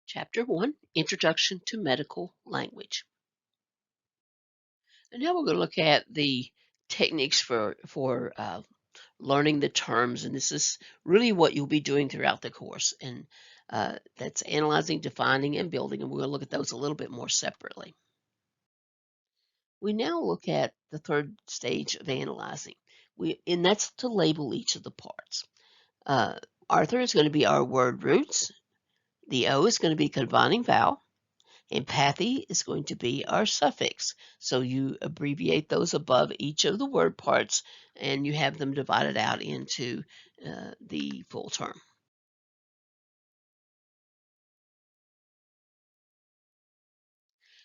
Chapter 1, Introduction to Medical Language. And now we're going to look at the techniques for learning the terms, and this is really what you'll be doing throughout the course, and that's analyzing, defining, and building, and we're going to look at those a little bit more separately. We now look at the third stage of analyzing, and that's to label each of the parts. Arthur is going to be our word roots. The O is going to be combining vowel. And pathy is going to be our suffix. So you abbreviate those above each of the word parts, and you have them divided out into the full term.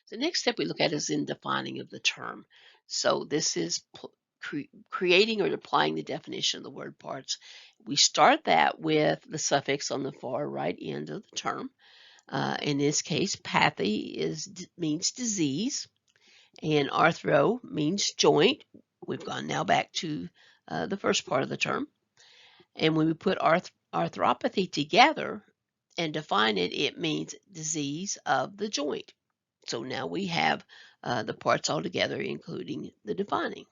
The next step we look at is in defining of the term. So this is creating or applying the definition of the word parts. We start that with the suffix on the far right end of the term. In this case, pathy means disease, and arthro means joint. We've gone now back to the first part of the term. And when we put arthropathy together and define it, it means disease of the joint. So now we have the parts all together, including the defining.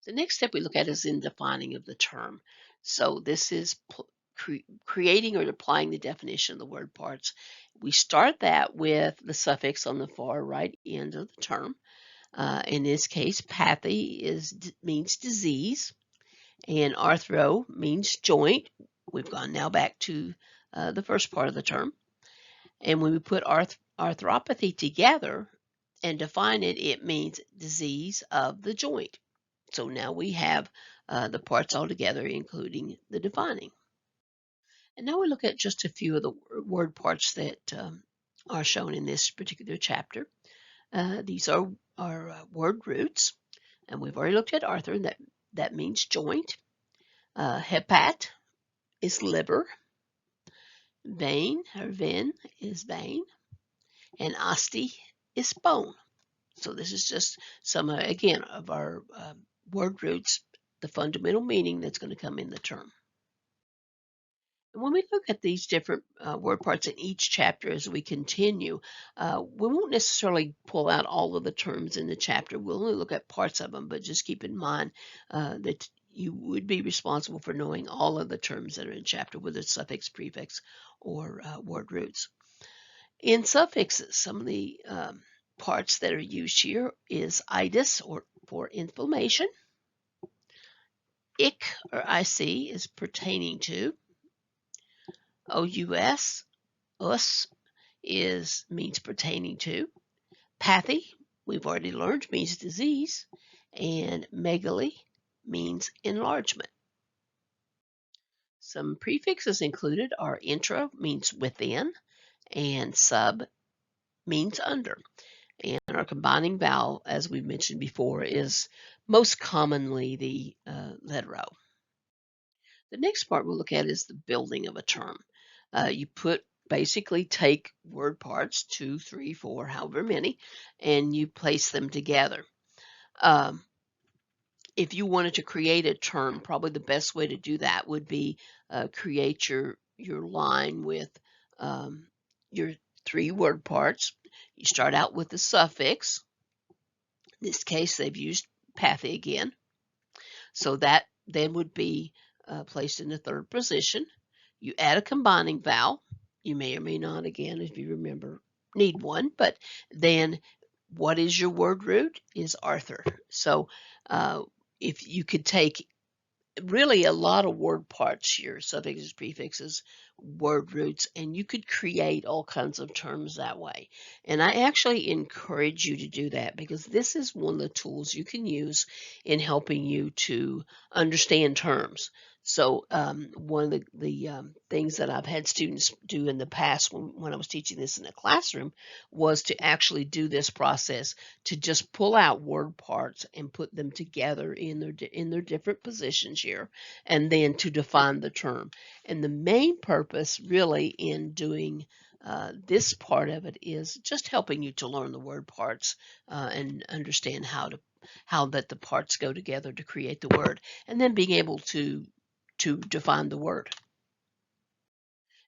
The next step we look at is in defining of the term. So this is creating or applying the definition of the word parts. We start that with the suffix on the far right end of the term. In this case, pathy means disease, and arthro means joint. We've gone now back to the first part of the term. And when we put arthropathy together and define it, it means disease of the joint. So now we have the parts all together, including the defining. And now we look at just a few of the word parts that are shown in this particular chapter. These are word roots, and we've already looked at Arthur, and that means joint. Hepat is liver. Vein, or vein, is vein. And osti is bone. So this is just some, again, of our word roots, the fundamental meaning that's going to come in the term. And when we look at these different word parts in each chapter as we continue, we won't necessarily pull out all of the terms in the chapter. We'll only look at parts of them, but just keep in mind that you would be responsible for knowing all of the terms that are in the chapter, whether it's suffix, prefix, or word roots. In suffixes, some of the parts that are used here is itis, or for inflammation. Ic, or ic, is pertaining to. Ous, us, means pertaining to. Pathy, we've already learned, means disease. And megaly means enlargement. Some prefixes included are intra, means within, and sub means under. And our combining vowel, as we mentioned before, is most commonly the letter O. The next part we'll look at is the building of a term. You basically take word parts, 2, 3, 4, however many, and you place them together. If you wanted to create a term, probably the best way to do that would be create your line with your 3 word parts. You start out with the suffix. In this case, they've used pathy again. So that then would be placed in the third position. You add a combining vowel. You may or may not, again, if you remember, need one. But then what is your word root? Is Arthur. So if you could take really a lot of word parts here, suffixes, prefixes, word roots, and you could create all kinds of terms that way. And I actually encourage you to do that, because this is one of the tools you can use in helping you to understand terms. So one of the things that I've had students do in the past when I was teaching this in a classroom was to actually do this process, to just pull out word parts and put them together in their different positions here, and then to define the term. And the main purpose really in doing this part of it is just helping you to learn the word parts and understand how that the parts go together to create the word, and then being able to define the word.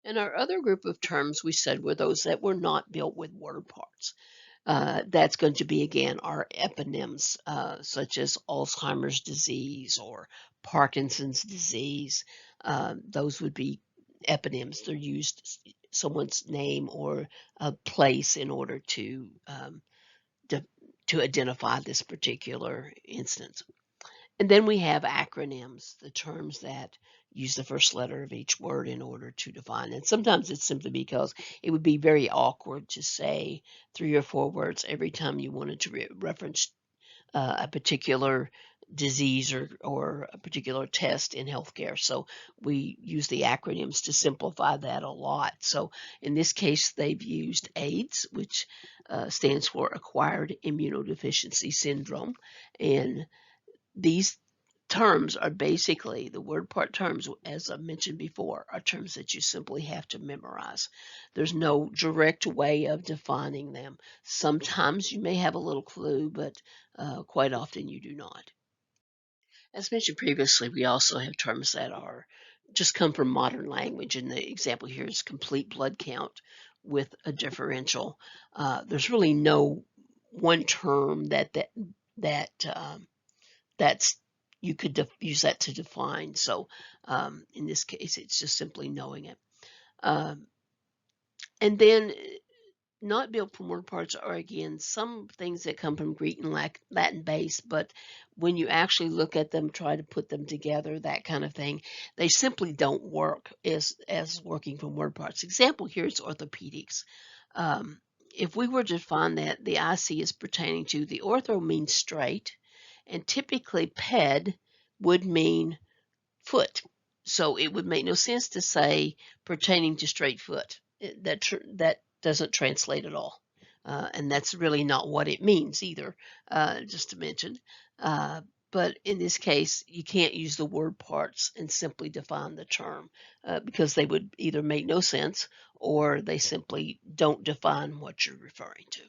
And our other group of terms we said were those that were not built with word parts. That's going to be, again, our eponyms, such as Alzheimer's disease or Parkinson's disease. Those would be eponyms. They're used someone's name or a place in order to, to identify this particular instance. And then we have acronyms, the terms that use the first letter of each word in order to define. And sometimes it's simply because it would be very awkward to say 3 or 4 words every time you wanted to reference a particular disease or a particular test in healthcare. So we use the acronyms to simplify that a lot. So in this case, they've used AIDS, which stands for Acquired Immunodeficiency Syndrome. And these terms are basically the word part terms, as I mentioned before, are terms that you simply have to memorize. There's no direct way of defining them. Sometimes you may have a little clue, but quite often you do not. As mentioned previously, we also have terms that are just come from modern language, and the example here is complete blood count with a differential. There's really no one term that that's you could use that to define. So in this case, it's just simply knowing it. Um, and then not built from word parts are, again, some things that come from Greek and Latin base, but when you actually look at them, try to put them together, that kind of thing, they simply don't work as working from word parts. Example here is orthopedics. Um, if we were to define that, the IC is pertaining to the ortho means straight, and typically ped would mean foot. So it would make no sense to say pertaining to straight foot. That doesn't translate at all. And that's really not what it means either, just to mention. Uh, but in this case, you can't use the word parts and simply define the term because they would either make no sense or they simply don't define what you're referring to.